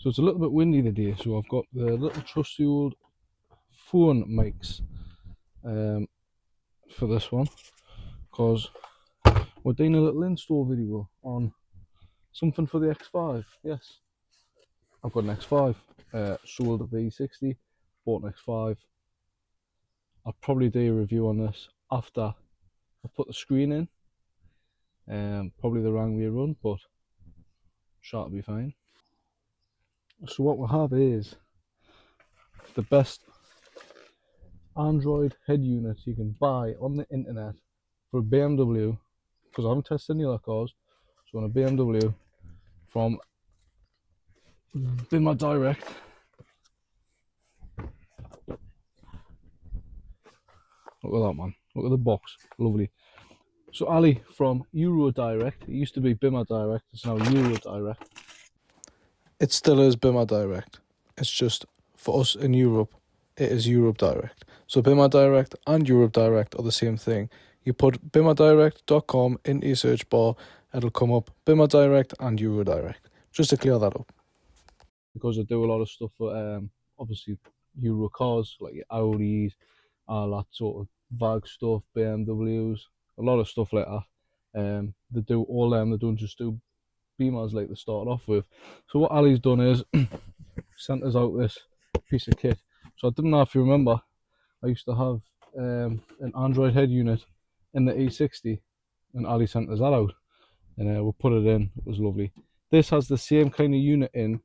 So it's a little bit windy today, so I've got the little trusty old phone mics for this one, because we're doing a little install video on something for the X5. Yes, I've got an X5, sold the E60, bought an X5. I'll probably do a review on this after I put the screen in, probably the wrong way around, but sure, it'll be fine. So what we have is the best Android head unit you can buy on the internet for a BMW, because I haven't tested any other cars. So on a BMW from BMW Direct. Look at that, man. Look at the box. Lovely. So Ali from Euro Direct. It used to be BMW Direct. It's now Euro Direct. It still is BMW Direct. It's just for us in Europe, it is Europe Direct. So BMW Direct and Europe Direct are the same thing. You put BMWdirect.com into your search bar, it'll come up BMW Direct and Euro Direct. Just to clear that up. Because I do a lot of stuff for obviously Euro cars, like your Audis, all that sort of VAG stuff, BMWs, a lot of stuff like that. They do all them, they don't just do Beamers like they started off with. So what Ali's done is sent us out this piece of kit. So I didn't know if you remember, I used to have an Android head unit in the E60, and Ali sent us that out, and we put it in. It was lovely. This has the same kind of unit in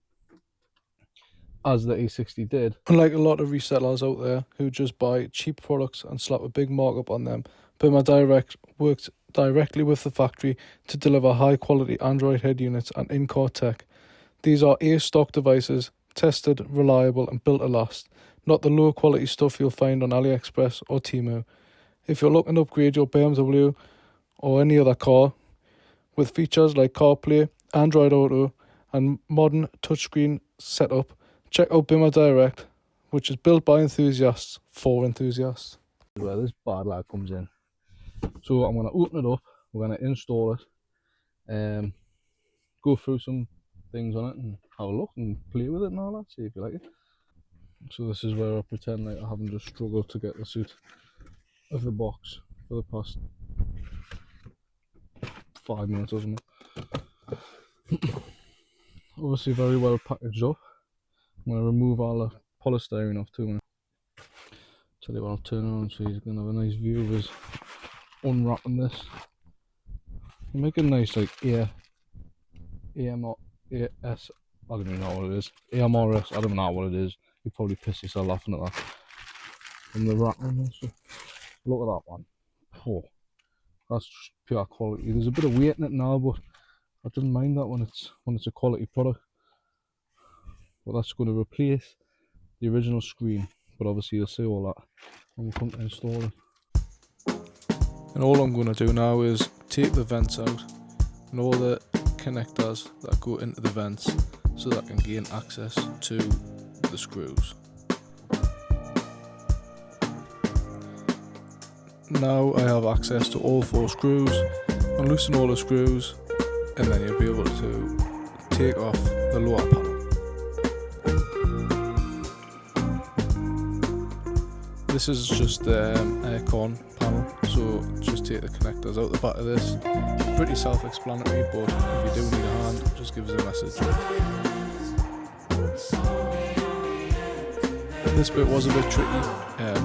as the E60 did. Unlike a lot of resellers out there who just buy cheap products and slap a big markup on them, BMW Direct worked directly with the factory to deliver high quality Android head units and in-car tech. These are A-stock devices, tested, reliable and built to last, not the low quality stuff you'll find on AliExpress or Temu. If you're looking to upgrade your BMW or any other car with features like CarPlay, Android Auto and modern touchscreen setup, check out BMW Direct, which is built by enthusiasts for enthusiasts. Where this bad lad comes in. So I'm going to open it up, we're going to install it, go through some things on it and have a look and play with it and all that, see if you like it. So this is where I pretend like I haven't just struggled to get the suit of the box for the past 5 minutes or something. Obviously very well packaged up. I'm going to remove all the polystyrene off too. Tell you what, I'll turn around so he's going to have a nice view of his unwrapping this. You make a nice like I don't even know what it is. AMRS, I don't know what it is. You probably piss yourself laughing at that. And the wrapping also. Look at that one. Oh, that's just pure quality. There's a bit of weight in it now, but I didn't mind that when it's a quality product. But that's going to replace the original screen. But obviously you'll see all that when we come to install it. And all I'm going to do now is take the vents out and all the connectors that go into the vents so that I can gain access to the screws. Now I have access to all 4 screws. I'll loosen all the screws and then you'll be able to take off the lower panel. This is just the aircon panel, so just take the connectors out the back of this. Pretty self-explanatory, but if you do need a hand, just give us a message. This bit was a bit tricky,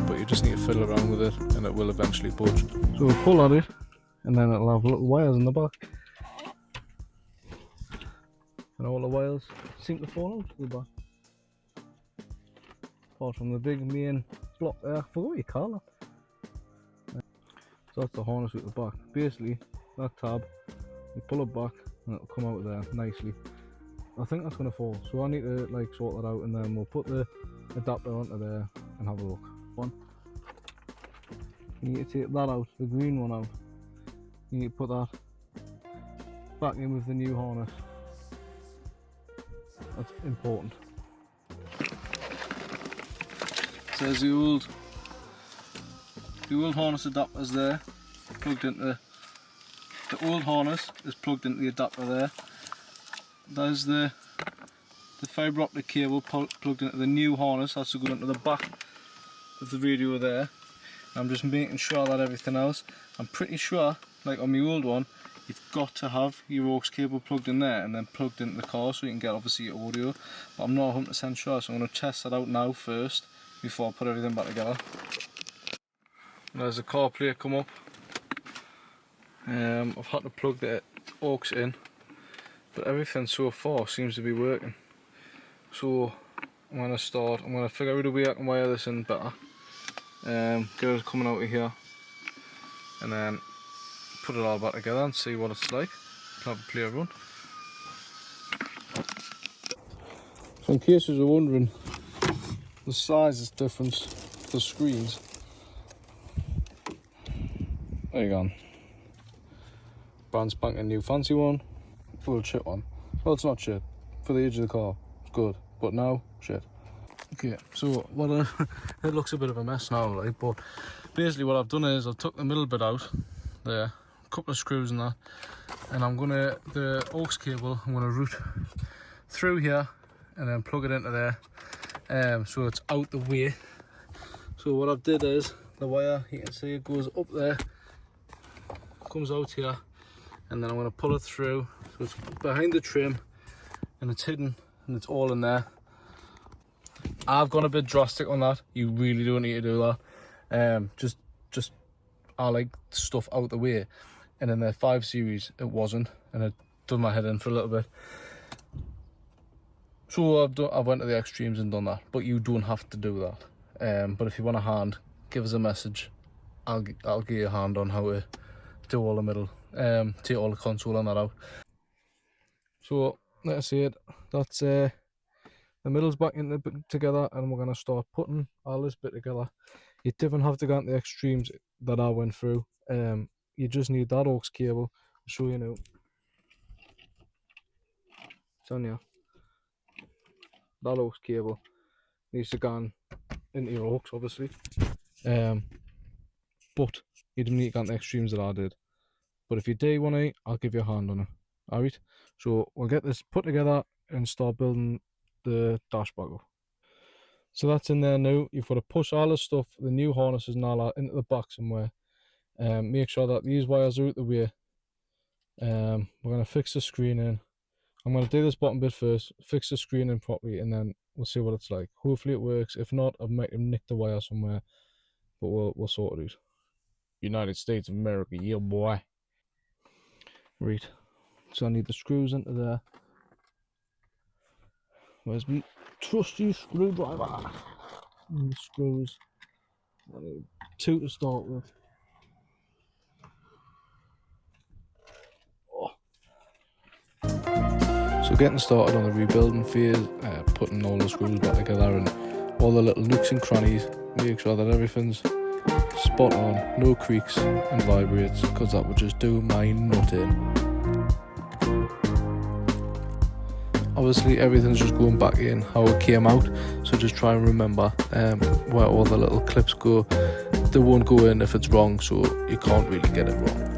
but you just need to fiddle around with it and it will eventually budge. So we'll pull on it and then it'll have little wires in the back. And all the wires seem to fall out to the back. Apart from the big main block there, I forgot what you call it. So that's the harness at the back. Basically, that tab, you pull it back and it'll come out there nicely. I think that's going to fall, so I need to like sort that out and then we'll put the adapter onto there and have a look. One, you need to take that out, the green one out. You need to put that back in with the new harness. That's important. So there's the old harness adapters there, plugged into the old harness is plugged into the adapter there. There's the the fibre optic cable plugged into the new harness. That's to go into the back of the radio there. I'm just making sure that everything else, I'm pretty sure, like on my old one, you've got to have your aux cable plugged in there and then plugged into the car so you can get obviously your audio, but I'm not 100% sure, so I'm going to test that out now first before I put everything back together. And there's the CarPlay come up. I've had to plug the aux in, but everything so far seems to be working. So I'm going to figure out a way I can wire this in better. Get it coming out of here and then put it all back together and see what it's like. Have a play around. So in case you were wondering, the size is different for the screens. There you go. Brand spanking new fancy one, full shit one. Well, it's not shit. For the age of the car, it's good. But now, shit. Okay, so it looks a bit of a mess now, like, but basically what I've done is I've took the middle bit out there, a couple of screws and that, and the aux cable I'm gonna route through here and then plug it into there, so it's out the way. So what I've did is the wire, you can see it goes up there, comes out here, and then I'm gonna pull it through, so it's behind the trim and it's hidden and it's all in there. I've gone a bit drastic on that. You really don't need to do that. Just I like stuff out the way, and in the 5 Series it wasn't, and it done my head in for a little bit. So I've went to the extremes and done that, but you don't have to do that. But if you want a hand, give us a message. I'll give you a hand on how to do all the middle, take all the console and that out. So let's see it. That's the middle's back in together, and we're gonna start putting all this bit together. You don't have to go into the extremes that I went through. You just need that aux cable. I'll show you now. It's on here. That aux cable needs to go into your aux, obviously. But you don't need to go into the extremes that I did. But if you do want to, I'll give you a hand on it. Alright? So we'll get this put together and start building the dashboard up. So that's in there now. You've got to push all the stuff, the new harnesses and all that, into the back somewhere. Make sure that these wires are out the way. We're going to fix the screen in. I'm going to do this bottom bit first, fix the screen in properly, and then we'll see what it's like. Hopefully it works. If not, I might nick the wire somewhere, but we'll sort it out. United States of America, yeah boy. Right, so I need the screws into there. Where's my trusty screwdriver? And the screws. I need 2 to start with. So getting started on the rebuilding phase, putting all the screws back together and all the little nooks and crannies, make sure that everything's spot on, no creaks and vibrates, because that would just do my nut in. Obviously everything's just going back in how it came out, so just try and remember where all the little clips go. They won't go in if it's wrong, so you can't really get it wrong.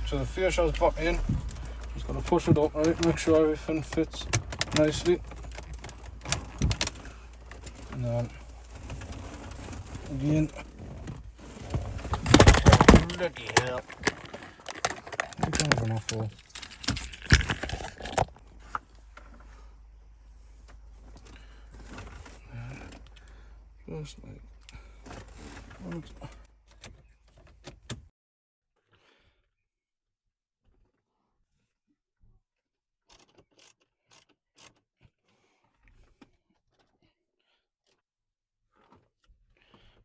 So the fascia's back in. Just gotta push it up, right, make sure everything fits nicely. And then again. Bloody hell. I'm kind of gonna fall. Just like one.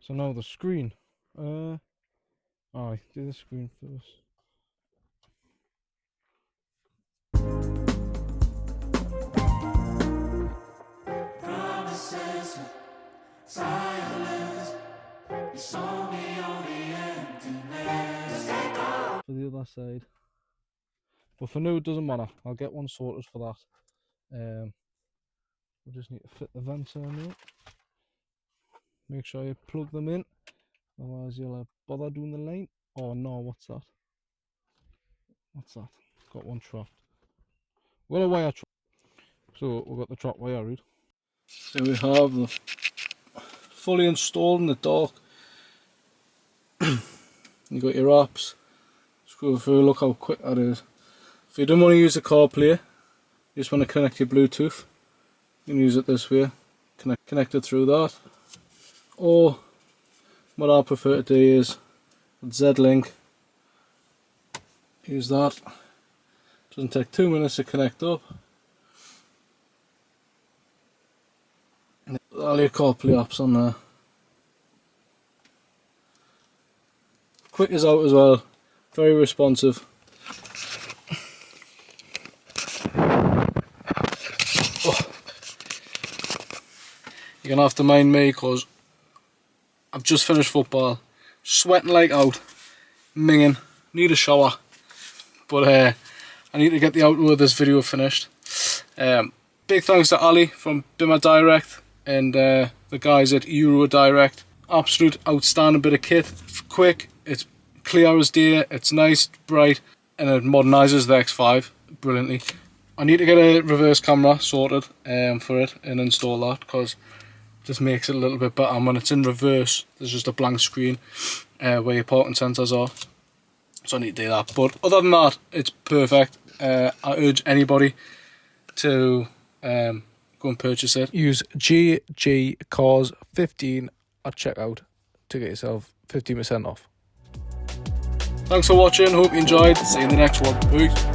So now the screen. Alright, do the screen first. Promises, silence, it's only emptiness. For the other side. But for now it doesn't matter. I'll get one sorted for that. We just need to fit the vents in now. Make sure you plug them in, otherwise you'll bother doing the line. Oh no, what's that? What's that? Got one trapped. We've got a wire trap. So we've got the trap wire route. There we have the fully installed in the dark. You got your apps. Scroll through, look how quick that is. If you don't want to use the CarPlay, you just want to connect your Bluetooth, you can use it this way. Connect it through that. Or what I prefer to do is Z-Link. Use that. Doesn't take 2 minutes to connect up. And all your CarPlay apps on there. Quick as out as well. Very responsive. Oh. You're gonna have to mind me because I've just finished football, sweating like out, minging, need a shower, but I need to get the outro of this video finished. Big thanks to Ali from BMW Direct and the guys at Euro Direct. Absolute outstanding bit of kit, quick, it's clear as day, it's nice, bright, and it modernises the X5 brilliantly. I need to get a reverse camera sorted for it and install that because it just makes it a little bit better. And when it's in reverse, there's just a blank screen where your parking sensors are. So I need to do that. But other than that, it's perfect. I urge anybody to go and purchase it. Use GGCars15 at checkout to get yourself 15% off. Thanks for watching, hope you enjoyed. See you in the next one. Peace.